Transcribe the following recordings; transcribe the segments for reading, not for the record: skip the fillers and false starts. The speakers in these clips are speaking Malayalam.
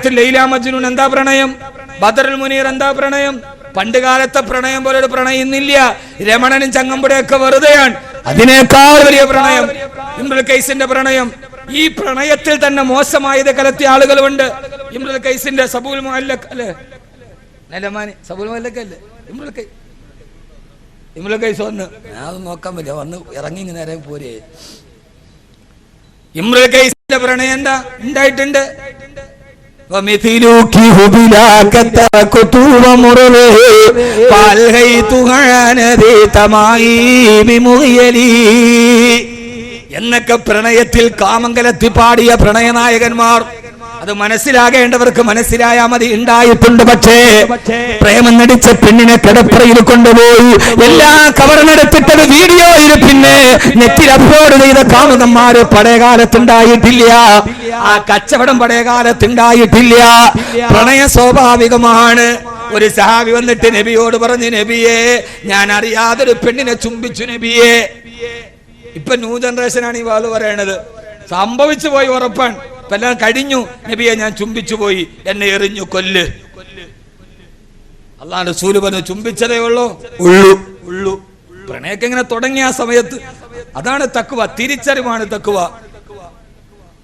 കാലത്ത് ലൈല മജ്നൂൻ എന്താ പ്രണയം, ബദറുൽ മുനീർ എന്താ പ്രണയം. പണ്ട് കാലത്തെ പ്രണയം പോലെ ഒരു പ്രണയം ഇന്നില്ല. രമണനും ചങ്ങമ്പുഴയൊക്കെ വെറുതെയാണ്. അതിനേക്കാൾ വലിയ പ്രണയം ഇംറുൽ ഖൈസിന്റെ പ്രണയം. ഈ പ്രണയത്തിൽ തന്നെ മോശമായത് കലർത്തിയ ആളുകളുണ്ട്. ഇംറുൽ ഖൈസിന്റെ സബൂൽ മുഅല്ലഖ് അല്ലേ, നലമാനി സബൂൽ മുഅല്ലഖ് അല്ലേ ഇംറുൽ ഖൈസ് വന്ന് അത് നോക്കാൻ പറ്റില്ല, വന്ന് ഇറങ്ങി നേരെ പോരെ. ഇംറുൽ ഖൈസിന്റെ പ്രണയം എന്താ ഉണ്ടായിട്ടുണ്ട്. എന്നൊക്കെ പ്രണയത്തിൽ കാമംഗലത്തി പാടിയ പ്രണയനായകന്മാർ, അത് മനസ്സിലാകേണ്ടവർക്ക് മനസ്സിലായാൽ മതി, ഉണ്ടായിട്ടുണ്ട്. പക്ഷേ പ്രേമം നടിച്ച പെണ്ണിനെ കിടപ്പറയിൽ കൊണ്ടുപോയി എല്ലാ കവർന്നെടുത്തിട്ടത് വീഡിയോയിൽ പിന്നെ നെറ്റിൽ അപ്ലോഡ് ചെയ്ത കാമുകന്മാര് പഴയകാലത്തുണ്ടായിട്ടില്ല. ആ കച്ചവടം പഴയകാലത്തുണ്ടായിട്ടില്ല. പ്രണയം സ്വാഭാവികമാണ്. ഒരു സഹാബി വന്നിട്ട് നബിയോട് പറഞ്ഞു, നബിയെ ഞാൻ അറിയാതൊരു പെണ്ണിനെ ചുംബിച്ചു നബിയെ. ഇപ്പൊ ന്യൂ ജനറേഷനാണ് ഈ വാള് പറയണത്. സംഭവിച്ചു പോയി ഉറപ്പാണ്. ഇപ്പൊ എല്ലാം കഴിഞ്ഞു. നബിയെ ഞാൻ ചുംബിച്ചു പോയി, എന്നെ എറിഞ്ഞു കൊല്ല്. അല്ലാഹുവിന്റെ റസൂൽ പറഞ്ഞു ചുംബിച്ചതേ ഉള്ളൂ. പ്രണയൊക്കെ ഇങ്ങനെ തുടങ്ങിയ ആ സമയത്ത് അതാണ് തഖ്വ, തിരിച്ചറിവാണ് തഖ്വ.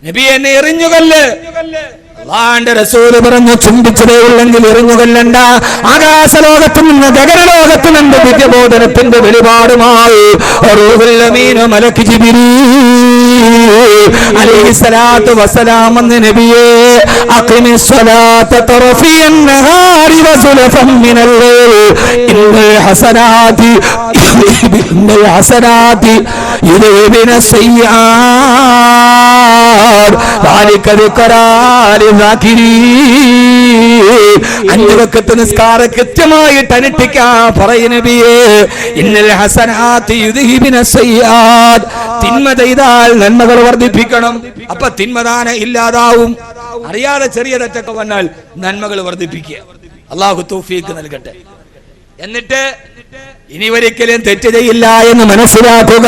നബിയെ എന്നെ എറിഞ്ഞുകൊല്ല്. അല്ലാഹുവിന്റെ റസൂൽ പറഞ്ഞു ചുംബിച്ചതേ ഉള്ളെങ്കിൽ എറിഞ്ഞുകൊല്ലണ്ട. ആകാശലോകത്ത് നിന്ന് ഗഗനലോകത്ത് നിന്ന് ദിവ്യബോധനത്തിന്റെ വെളിപാടുമായി റൂഹുൽ അമീൻ മലക്ക് ജിബ്രീൽ അലൈഹിസ്സലാത്തു വസ്സലാം എന്ന നബിയെ അഖിമിസ്സലാത്ത തറഫിയൻ നഹാരി വസുലഫൻ മിനൽ ലൈൽ ഇന്നൽ ഹസനാതി യുദഹിബിന സയ്യാർ ദാലിക ദിക്റാ ലിസാകിരീൻ. 5 വഖത്ത് നിസ്കാരം കൃത്യമായിട്ട് അനുഷ്ഠിക്കാൻ പറയും നബിയെ. ഇന്നൽ ഹസനാതി യുദഹിബിന സയ്യാർ, തിന്മ ചെയ്താൽ നന്മകൾ വർദ്ധിപ്പിക്കണം. അപ്പൊ തിന്മദാനം ഇല്ലാതാവും. അറിയാതെ ചെറിയ തെറ്റൊക്കെ വന്നാൽ നന്മകൾ വർദ്ധിപ്പിക്കുക. അല്ലാഹു തൗഫീഖ് നൽകട്ടെ. എന്നിട്ട് ഇനി ഒരിക്കലും തെറ്റ് ചെയ്യില്ല എന്ന് മനസ്സിലാക്കുക.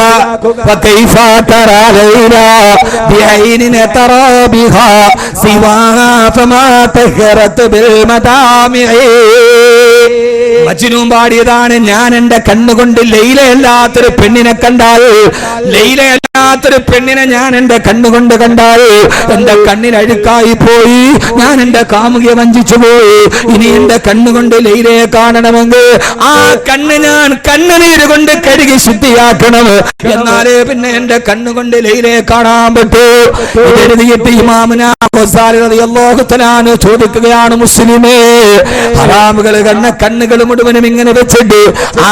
മജ്നൂൻ പാടിയതാണ്, ഞാൻ എന്റെ കണ്ണുകൊണ്ട് ലൈലയല്ലാത്തൊരു പെണ്ണിനെ കണ്ടാൽ, ലൈലയല്ലാത്തൊരു പെണ്ണിനെ ഞാൻ എന്റെ കണ്ണുകൊണ്ട് കണ്ടാൽ എന്റെ കണ്ണിൽ അഴുക്കായി പോയി, ഞാൻ എന്റെ കാമുകിയെ വഞ്ചിച്ചു പോയി. ഇനി എന്റെ കണ്ണുകൊണ്ട് ലൈലയെ കാണണമെങ്കിൽ ആ കണ്ണ് ഞാൻ കണ്ണുനീര് കൊണ്ട് കഴുകി ശുദ്ധിയാക്കണം. എന്നാലേ പിന്നെ എന്റെ കണ്ണുകൊണ്ട് ലൈലയെ കാണാൻ പറ്റൂ. എഴുതിയിട്ട് ഇമാമുന ഗസാലി റളിയല്ലാഹു തആല ചോദിക്കുകയാണ്, മുസ്ലിമേ ഹറാമുകൾ കണ്ണുകൾ മുഴുവനും ഇങ്ങനെ വെച്ചിട്ട് ആ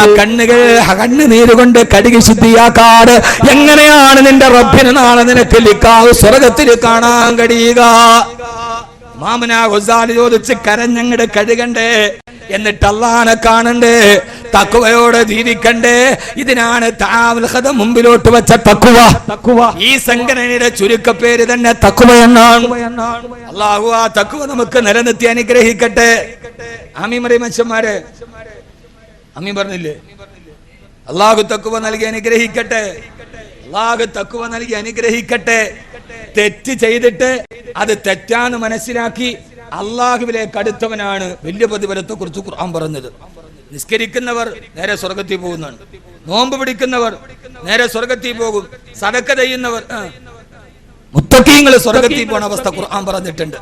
കണ്ണുനീര് കൊണ്ട് കഴുകി ശുദ്ധിയാക്കാട് എങ്ങനെയാണ് നിന്റെ റബ്ബിനെ നാളെ നിനക്ക് ലിഖാഹ് സ്വർഗ്ഗത്തിൽ കാണാൻ കഴിയുക? ഇമാമുന ഗസാലി ചോദിച്ച് കരഞ്ഞങ്ങട് കഴുകണ്ടേ, എന്നിട്ട് അല്ലാഹനെ കാണണ്ടേ, തഖ്വയോടെ ജീവിക്കണ്ടേ. ഇതിനാണ് തആവുൽ ഖദം മുമ്പിലോട്ട് വെച്ച തഖ്വ. ഈ സംഘടനയുടെ ചുരുക്കപ്പേര് തന്നെ തഖ്വ എന്നാണ്. അല്ലാഹു ആ തഖ്വ നമുക്ക് നിലനിർത്തി അനുഗ്രഹിക്കട്ടെ. ആമീൻ പറയും മനുഷ്യന്മാരെ, ആമീൻ പറഞ്ഞില്ലേ? അല്ലാഹു തഖ്വ നൽകി അനുഗ്രഹിക്കട്ടെ. അല്ലാഹു തഖ്വ നൽകി അനുഗ്രഹിക്കട്ടെ. തെറ്റ് ചെയ്തിട്ട് അത് തെറ്റാന്ന് മനസ്സിലാക്കി അല്ലാഹുവിലേക്ക് അടുത്തവനാണ് വലിയ പ്രതിഫലത്തെ കുറിച്ച് ഖുർആൻ പറഞ്ഞത്. നിസ്കരിക്കുന്നവർ നേരെ സ്വർഗ്ഗത്തിൽ പോകുന്നതാണ്. നോമ്പ് പിടിക്കുന്നവർ നേരെ സ്വർഗ്ഗത്തിൽ പോകും. സദഖ ചെയ്യുന്നവർ മുത്തഖീങ്ങൾ സ്വർഗ്ഗത്തിൽ പോകുന്ന അവസ്ഥ ഖുർആൻ പറഞ്ഞിട്ടുണ്ട്.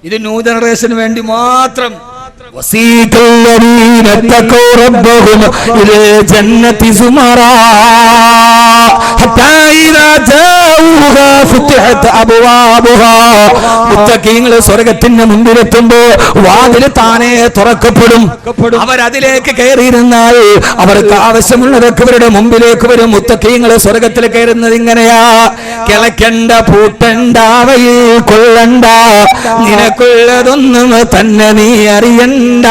ഇത് ന്യൂ ജനറേഷന് വേണ്ടി മാത്രം. സ്വർഗത്തിന്റെ മുമ്പിലെത്തുമ്പോ വാതില് താനെ തുറക്കപ്പെടും. അവരതിലേക്ക് കയറിയിരുന്നാൽ അവർക്ക് ആവശ്യമുള്ളതൊക്കെ ഇവരുടെ മുമ്പിലേക്ക് വരും. മുത്തഖീങ്ങൾ സ്വർഗത്തിൽ കയറുന്നത് ഇങ്ങനെയാ: കിളക്കണ്ട, പൂട്ടണ്ട, അവയിൽ കൊള്ളണ്ട, നിനക്കുള്ളതൊന്നും തന്നെ നീ അറിയണ്ട.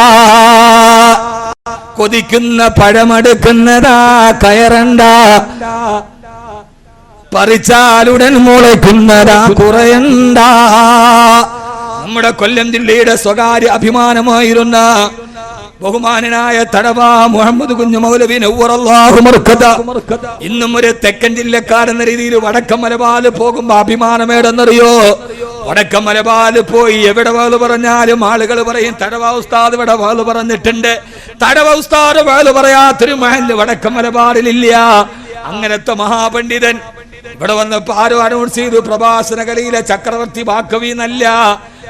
കൊതിക്കുന്ന പഴമെടുക്കുന്നതാ കയറണ്ട, പറിച്ചാലുടൻ മുളയ്ക്കുന്നതാ കുറയണ്ട. നമ്മുടെ കൊല്ലം ജില്ലയുടെ സ്വകാര്യ അഭിമാനമായിരുന്ന ബഹുമാനനായ തടവ മുഹമ്മദ് കുഞ്ഞു മൗലവി നവ്വറല്ലാഹു മർക്കദ ഇന്നും ഒരു തെക്കൻ ജില്ലക്കാരെന്ന രീതിയിൽ വടക്കൻ മലബാറിൽ പോകുമ്പോ അഭിമാനമേടെന്നറിയോ? വടക്കം മലബാറിൽ പോയി എവിടെ വാല് പറഞ്ഞാലും ആളുകൾ പറയും തടവ ഉസ്താദ് ഇവിടെ വാല് പറഞ്ഞിട്ടുണ്ട്. തടവ ഉസ്താദ് വാല് പറയാത്തൊരു മഹല്ല് വടക്കം മലബാറിലില്ല. അങ്ങനത്തെ മഹാപണ്ഡിതൻ ഇവിടെ വന്നപ്പോ ആരും അനൗൺസ് ചെയ്തു പ്രഭാഷണ കലയിലെ ചക്രവർത്തി ബാക്കവി എന്നല്ല,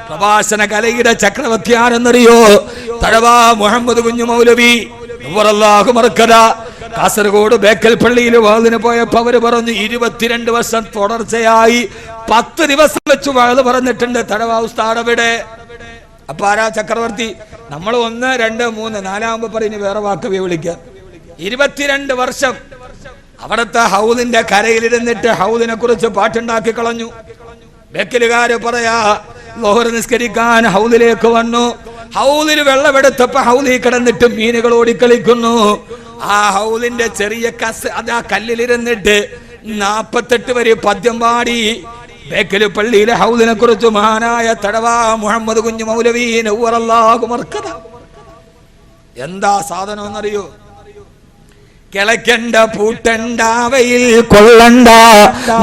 പ്രഭാഷണ കലയുടെ ചക്രവർത്തി ആരെന്നറിയോ? തഴവ മുഹമ്മദ് കുഞ്ഞു മൗലവി മർക്കദ. കാസർഗോഡ് ബേക്കൽ പള്ളിയിൽ വാളിന് പോയപ്പോ അവര് പറഞ്ഞു 22 വർഷം തുടർച്ചയായി 10 ദിവസം വെച്ച് വാള് പറഞ്ഞിട്ടുണ്ട് തഴവ ഉസ്താദ് അവിടെ. അപ്പൊ ആരാ ചക്രവർത്തി? നമ്മൾ 1, 2, 3, 4 പറഞ്ഞ് വേറെ വാക്കവി വിളിക്കാം. 22 വർഷം അവിടുത്തെ ഹൗദിന്റെ കരയിലിരുന്നിട്ട് ഹൗദിനെ കുറിച്ച് പാട്ടുണ്ടാക്കി കളഞ്ഞു. ബേക്കലുകാര് പറയാ ലോഹർ നിസ്കരിക്കാൻ ഹൗദിലേക്ക് വന്നു. ഹൗദിൽ വെള്ളമെടുത്തപ്പോ ഹൗദിൽ കിടന്നിട്ട് മീനുകൾ ഓടിക്കളിക്കുന്നു. ആ ഹൗദിന്റെ ചെറിയ കസ് അതാ കല്ലിലിരുന്നിട്ട് 48 വരെ പദ്യം പാടി. ബേക്കല് പള്ളിയിലെ ഹൗദിനെ കുറിച്ച് മഹാനായ തടവ മുഹമ്മദ് കുഞ്ഞു മൗലവി നവ്വറല്ലാഹു മർക്കദ. എന്താ സാധനം എന്നറിയോ? കിളക്കണ്ട പൂട്ടണ്ട അവയിൽ കൊള്ളണ്ട,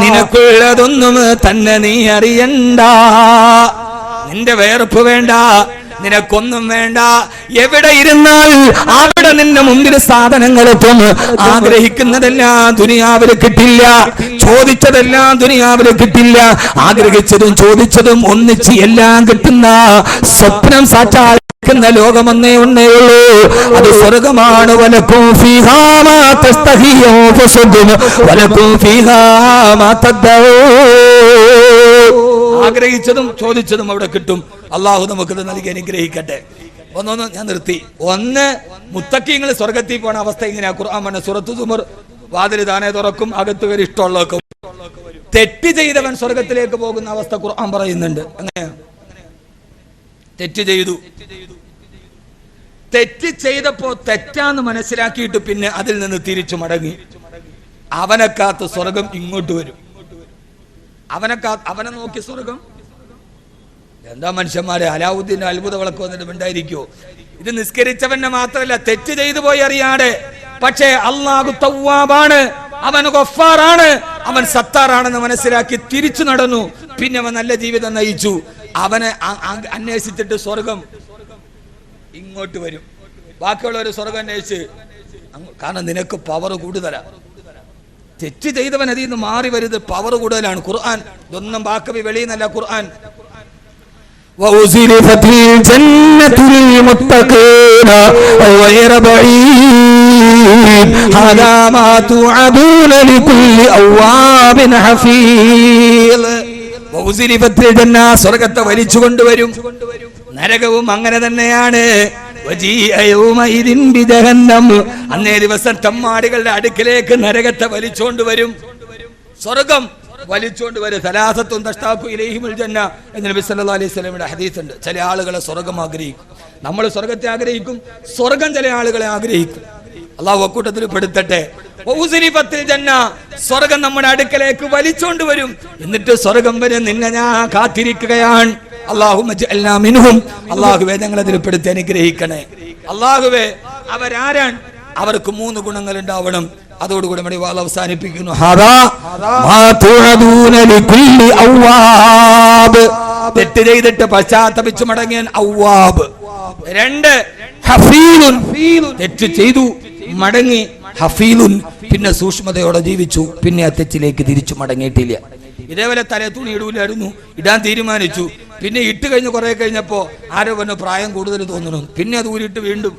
നിനക്കുള്ളതൊന്നും തന്നെ നീ അറിയണ്ട. നിന്റെ വേർപ്പ് വേണ്ട, നിനക്കൊന്നും വേണ്ട. എവിടെ ഇരുന്നാൽ അവിടെ നിന്റെ മുമ്പിൽ സാധനങ്ങളെത്തും. ആഗ്രഹിക്കുന്നതെല്ലാം ദുനിയാവിൽ കിട്ടില്ല, ചോദിച്ചതെല്ലാം ദുനിയാവിൽ കിട്ടില്ല. ആഗ്രഹിച്ചതും ചോദിച്ചതും ഒന്നിച്ച് എല്ലാം കിട്ടുന്ന സ്വപ്നം സാക്ഷാൽ ലോകമെന്നേ ഉള്ളൂ. അത് സ്വർഗമാണ്. വലക്കും ഫീഹാ മാ തസ്തഹിയു ഫസുദും വലക്കും ഫീഹാ മാ തദഊ. ആഗ്രഹിച്ചതും ചോദിച്ചതും അവിടെ കിട്ടും. അല്ലാഹു നമുക്കത് നൽകി അനുഗ്രഹിക്കട്ടെ. ഒന്നൊന്ന് ഞാൻ നിർത്തി. ഒന്ന്, മുത്തഖീങ്ങൾ സ്വർഗത്തിൽ പോണ അവസ്ഥ ഇങ്ങനെയാ. ഖുർആൻ പറഞ്ഞ സൂറത്തുൽ സുമർ, വാതിൽ താനെ തുറക്കും, അകത്ത് കയറി ഇഷ്ടമുള്ളതൊക്കെ. തെറ്റ് ചെയ്തവൻ സ്വർഗത്തിലേക്ക് പോകുന്ന അവസ്ഥ ഖുർആൻ പറയുന്നുണ്ട്. അങ്ങനെയാ, തെറ്റ് ചെയ്തപ്പോ തെറ്റാന്ന് മനസ്സിലാക്കിയിട്ട് പിന്നെ അതിൽ നിന്ന് തിരിച്ചു മടങ്ങി അവനെക്കാത്ത് സ്വർഗം ഇങ്ങോട്ട് വരും. അവനെ നോക്കി സ്വർഗം. എന്താ മനുഷ്യന്മാരെ, അലാവുദ്ദീൻ അത്ഭുത വിളക്ക് വന്നിട്ട് ഉണ്ടായിരിക്കുമോ? ഇത് നിസ്കരിച്ചവനെ മാത്രമല്ല, തെറ്റ് ചെയ്തു പോയി അറിയാതെ. പക്ഷേ അല്ലാഹു തവ്വാബാണ്, അവൻ ഗഫാറാണ്, അവൻ സത്താറാണെന്ന് മനസ്സിലാക്കി തിരിച്ചു നടന്നു. പിന്നെ അവൻ നല്ല ജീവിതം നയിച്ചു. അവനെ അന്വേഷിച്ചിട്ട് സ്വർഗം ഇങ്ങോട്ട് വരും. ബാക്കിയുള്ളവർ സ്വർഗം അന്വേഷിച്ച്, കാരണം നിനക്ക് പവർ കൂടുതലാ. തെറ്റ് ചെയ്തവൻ അതിൽ നിന്ന് മാറി വരുന്നത് പവർ കൂടുതലാണ്. ഖുർആൻ ഇതൊന്നും ബാക്കവി വെളിയിൽ നിന്നല്ല. ഖുർആൻ സ്വർഗത്തെ വലിച്ചു കൊണ്ടുവരും. നരകവും അങ്ങനെ തന്നെയാണ്. അന്നേ ദിവസം തമ്മാടികളുടെ അടുക്കിലേക്ക് നരകത്തെ വലിച്ചോണ്ട് വരും. സ്വർഗം വലിച്ചോണ്ട് വരും. സലാസത്തും തഷ്താഖു ഇലൈഹിമുൽ ജന്ന എന്ന് നബി സല്ലല്ലാഹു അലൈഹി വസല്ലമയുടെ ഹദീസുണ്ട്. ചില ആളുകളെ സ്വർഗം ആഗ്രഹിക്കും. നമ്മൾ സ്വർഗത്തെ ആഗ്രഹിക്കും, സ്വർഗം ചില ആളുകളെ ആഗ്രഹിക്കും. അല്ലാഹു അക്കൂട്ടത്തിൽ പെടുത്തട്ടെ. സ്വർഗം നമ്മുടെ അടുക്കലേക്ക് വലിച്ചോണ്ട് വരും. എന്നിട്ട് സ്വർഗം വരെ നിന്നെ ഞാൻ കാത്തിരിക്കുകയാണ്. അല്ലാഹുവേ ഞങ്ങളെ അതിൽ പെടുത്തി അനുഗ്രഹിക്കണേ. അല്ലാഹുവേ, അവരാരാണ്? അവർക്ക് 3 ഗുണങ്ങൾ ഉണ്ടാവണം. അതോടുകൂടി നമ്മുടെ വാൾ അവസാനിപ്പിക്കുന്നു. തെറ്റ് ചെയ്തിട്ട് പശ്ചാത്തപിച്ചു മടങ്ങിയാൻ ഔവാബ്. 2, ഹഫീലുൻ, തെറ്റ് ചെയ്തു മടങ്ങി. ഹഫീലുൻ, പിന്നെ സൂക്ഷ്മതയോടെ ജീവിച്ചു, പിന്നെ ആ തെറ്റിലേക്ക് തിരിച്ചു മടങ്ങിയിട്ടില്ല. ഇതേപോലെ തലേ തുണി ഇടൂലായിരുന്നു, ഇടാൻ തീരുമാനിച്ചു. പിന്നെ ഇട്ട് കഴിഞ്ഞ് കുറെ കഴിഞ്ഞപ്പോ ആരോ പറഞ്ഞു പ്രായം കൂടുതൽ തോന്നുന്നു. പിന്നെ അത് ഊരിട്ട് വീണ്ടും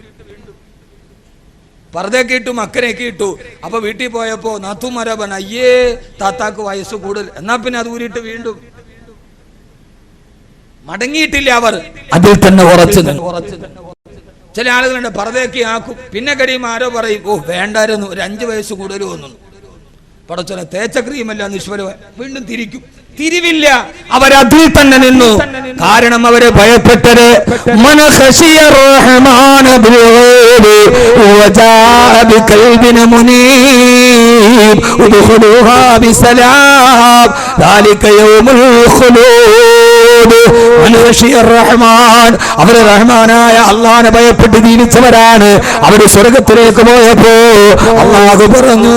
പർദ്ദയൊക്കെ ഇട്ടു, മക്കനെയൊക്കെ ഇട്ടു. അപ്പൊ വീട്ടിൽ പോയപ്പോ നാത്തുമാരാ പറഞ്ഞു, അയ്യേ താത്താക്ക് വയസ്സ് കൂടുതൽ. എന്നാ പിന്നെ അത് ഊരിട്ട് വീണ്ടും മടങ്ങിയിട്ടില്ല. അവർ അതിൽ തന്നെ ഉറച്ചു. ചില ആളുകളുണ്ട് പർദ്ദയൊക്കെ ആക്കും, പിന്നെ കഴിയുമ്പോൾ ആരോ പറയും, ഓ വേണ്ടായിരുന്നു, ഒരു 5 വയസ്സ് കൂടുതൽ തോന്നുന്നു. പടച്ചോനെ തേച്ച ക്രീമല്ല നിഷ്ഫലമായി വീണ്ടും തിരിക്കും. തിരിവില്ല. അവരതിൽ തന്നെ നിന്നു. കാരണം അവരെ ഭയപ്പെട്ടത് അവര് റഹ്മാനായ അള്ളാനെ ഭയപ്പെട്ട് ജീവിച്ചവരാണ്. അവര് സ്വർഗത്തിലേക്ക് പോയപ്പോ അള്ളാഹു പറഞ്ഞു,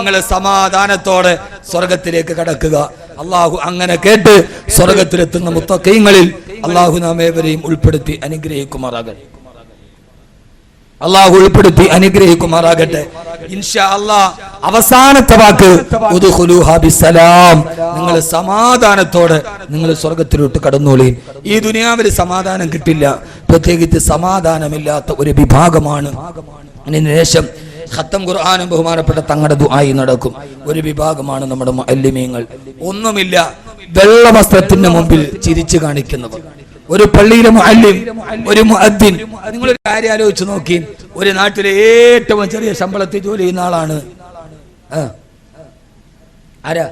നിങ്ങൾ സമാധാനത്തോടെ സ്വർഗത്തിലേക്ക് കടക്കുക. അള്ളാഹു അങ്ങനെ കേട്ട് സ്വർഗത്തിലെത്തുന്ന മുത്തഖീങ്ങളിൽ അള്ളാഹു നാം ഏവരെയും ഉൾപ്പെടുത്തി അനുഗ്രഹിക്കുമാറാകട്ടെ. അള്ളാഹു ഉൾപ്പെടുത്തി അനുഗ്രഹിക്കുമാറാകട്ടെ. ഇൻഷാ അല്ലാഹ് അവസാനത്തെ വാക്ക് ഉദ്ഖുലൂഹാ ബിസ്സലാം. നിങ്ങൾ സമാധാനത്തോടെ നിങ്ങൾ സ്വർഗത്തിലോട്ട് കടന്നോളി. ഈ ദുനിയാവിൽ സമാധാനം കിട്ടില്ല, പ്രത്യേകിച്ച് സമാധാനമില്ലാത്ത ഒരു വിഭാഗമാണ്. അതിന് ശേഷം ഖത്തം ഖുർആനും ബഹുമാനപ്പെട്ട തങ്ങളുടെ ദുആയി നടക്കും. ഒരു വിഭാഗമാണ് നമ്മുടെ മുഅല്ലിമീങ്ങൾ. ഒന്നുമില്ല, വെള്ള വസ്ത്രത്തിന്റെ മുമ്പിൽ ചിരിച്ചു കാണിക്കുന്നവർ. ഒരു പള്ളിയിലെ മുഅല്ലിം, ഒരു മുഅദ്ദിൻ. നിങ്ങളൊരു കാര്യം ആലോചിച്ച് നോക്കി. ഒരു നാട്ടിലെ ഏറ്റവും ചെറിയ ശമ്പളത്തിൽ ജോലി ചെയ്യുന്ന ആളാണ് ആരാ?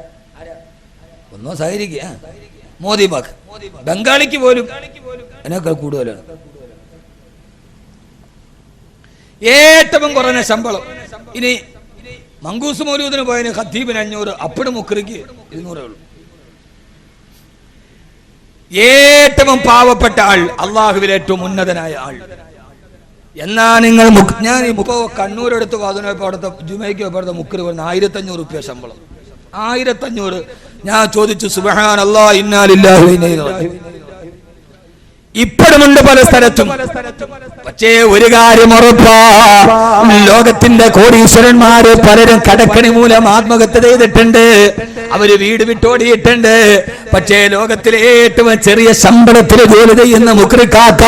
ഒന്നോ സഹകരിക്കുക, മോദി ബാഗ്. ബംഗാളിക്ക് പോലും അതിനേക്കാൾ കൂടുതലാണ്. ഏറ്റവും കുറഞ്ഞ ശമ്പളം. ഇനി മങ്കൂസ് മൗലൂദിന് പോയതിന് ഖത്തീബിന് 500, അപ്പഴും മുക്രിക്ക് 200 ഉള്ളൂ. ഏറ്റവും പാവപ്പെട്ട ആൾ, അള്ളാഹുവിൽ ഏറ്റവും ഉന്നതനായ ആൾ. എന്നാ നിങ്ങൾ ഞാൻ ഇപ്പോ കണ്ണൂരെടുത്ത് വാതിനോപ്പോ അവിടുത്തെ ജുമയ്ക്ക് അവിടുത്തെ മുക്രി പറഞ്ഞ 1500 രൂപ ശമ്പളം. 1500. ഞാൻ ചോദിച്ചു, സുബ്ഹാനല്ലാഹ്, ഇന്നാ ലില്ലാഹി വ ഇന്നാ ഇലൈഹി റാജിഊൻ. ഇപ്പോഴുമുണ്ട് പല സ്ഥലത്തും. പക്ഷേ ഒരു കാര്യം ഉറപ്പാ, ലോകത്തിന്റെ കോടീശ്വരന്മാര് പലരും കടക്കണി മൂലം ആത്മഹത്യ ചെയ്തിട്ടുണ്ട്, അവര് വീട് വിട്ടോടിയിട്ടുണ്ട്. പക്ഷേ ലോകത്തിലെ ഏറ്റവും ചെറിയ ശമ്പളത്തിൽ ജോലി ചെയ്യുന്ന മുക്രിക്കാക്ക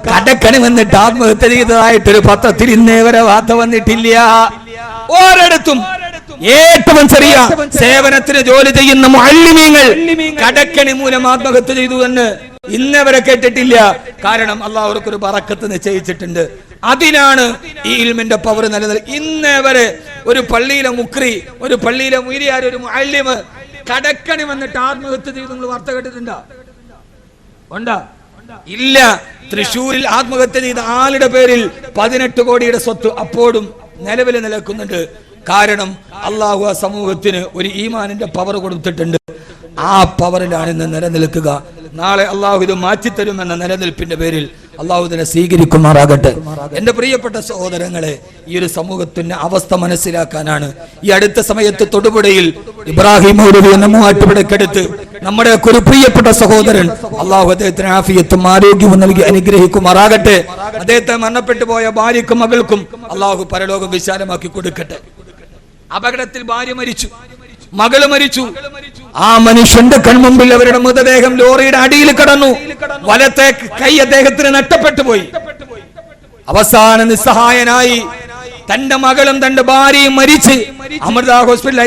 കടക്കണി വന്നിട്ട് ആത്മഹത്യ ചെയ്തതായിട്ടൊരു പത്രത്തിൽ ഇന്നേ വരെ വാർത്ത വന്നിട്ടില്ല. ഓരോടത്തും ഏറ്റവും ചെറിയ സേവനത്തിന് ജോലി ചെയ്യുന്ന മുഅല്ലിമീങ്ങൾ കടക്കണി മൂലം ആത്മഹത്യ ചെയ്തു എന്ന് ഇന്നവരെ കേട്ടിട്ടില്ല. കാരണം അള്ളാഹു അവർക്കൊരു ബറക്കത്ത് നിശ്ചയിച്ചിട്ടുണ്ട്. അതിനാണ് ഈ ഇൽമിന്റെ പവർ നിലനിൽക്കുന്നത്. ഇന്നവരെ ഒരു പള്ളിയിലെ മുക്രി, ഒരു പള്ളിയിലെ മുരിയാർ, ഒരു മുഅല്ലിമ് കടക്കണി വന്നിട്ട് ആത്മഹത്യ ചെയ്തു നിങ്ങൾ വാർത്ത കേട്ടിട്ടുണ്ടോ? ഉണ്ടോ? ഇല്ല. തൃശ്ശൂരിൽ ആത്മഹത്യ ചെയ്ത ആളുടെ പേരിൽ 18 കോടിയുടെ സ്വത്ത് അപ്പോഴും നിലവിൽ നിലനിൽക്കുന്നുണ്ട്. കാരണം അള്ളാഹു ആ സമൂഹത്തിന് ഒരു ഈമാനിന്റെ പവർ കൊടുത്തിട്ടുണ്ട്. ആ പവറിലാണ് ഇന്ന് നിലനിൽക്കുക. നാളെ അള്ളാഹു ഇത് മാറ്റിത്തരുമെന്ന നിലനിൽപ്പിന്റെ പേരിൽ അള്ളാഹു ഇതിനെ സ്വീകരിക്കുമാറാകട്ടെ. എന്റെ പ്രിയപ്പെട്ട സഹോദരങ്ങളെ, ഈ ഒരു സമൂഹത്തിന്റെ അവസ്ഥ മനസ്സിലാക്കാനാണ് ഈ അടുത്ത സമയത്ത് തൊടുപുഴയിൽ ഇബ്രാഹിം മൗലവി എന്ന മൂവാറ്റുപുഴക്കടുത്ത് നമ്മുടെ ഒരു പ്രിയപ്പെട്ട സഹോദരൻ, അള്ളാഹു അദ്ദേഹത്തിന് ആഫിയത്തും ആരോഗ്യവും നൽകി അനുഗ്രഹിക്കുമാറാകട്ടെ. അദ്ദേഹത്തെ മരണപ്പെട്ടു പോയ ഭാര്യക്കും മകൾക്കും അള്ളാഹു പരലോകം വിശാലമാക്കി കൊടുക്കട്ടെ. അപകടത്തിൽ ഭാര്യ മരിച്ചു, മകള് മരിച്ചു. ആ മനുഷ്യന്റെ കൺമുമ്പിൽ അവരുടെ മൃതദേഹം ലോറിയുടെ അടിയിൽ കിടന്നു. വലത്തെ കൈ അദ്ദേഹത്തിന് നഷ്ടപ്പെട്ടു പോയി. അവസാന നിസ്സഹായനായി തന്റെ മകളും തന്റെ ഭാര്യയും മരിച്ച് അമൃത ഹോസ്പിറ്റലിൽ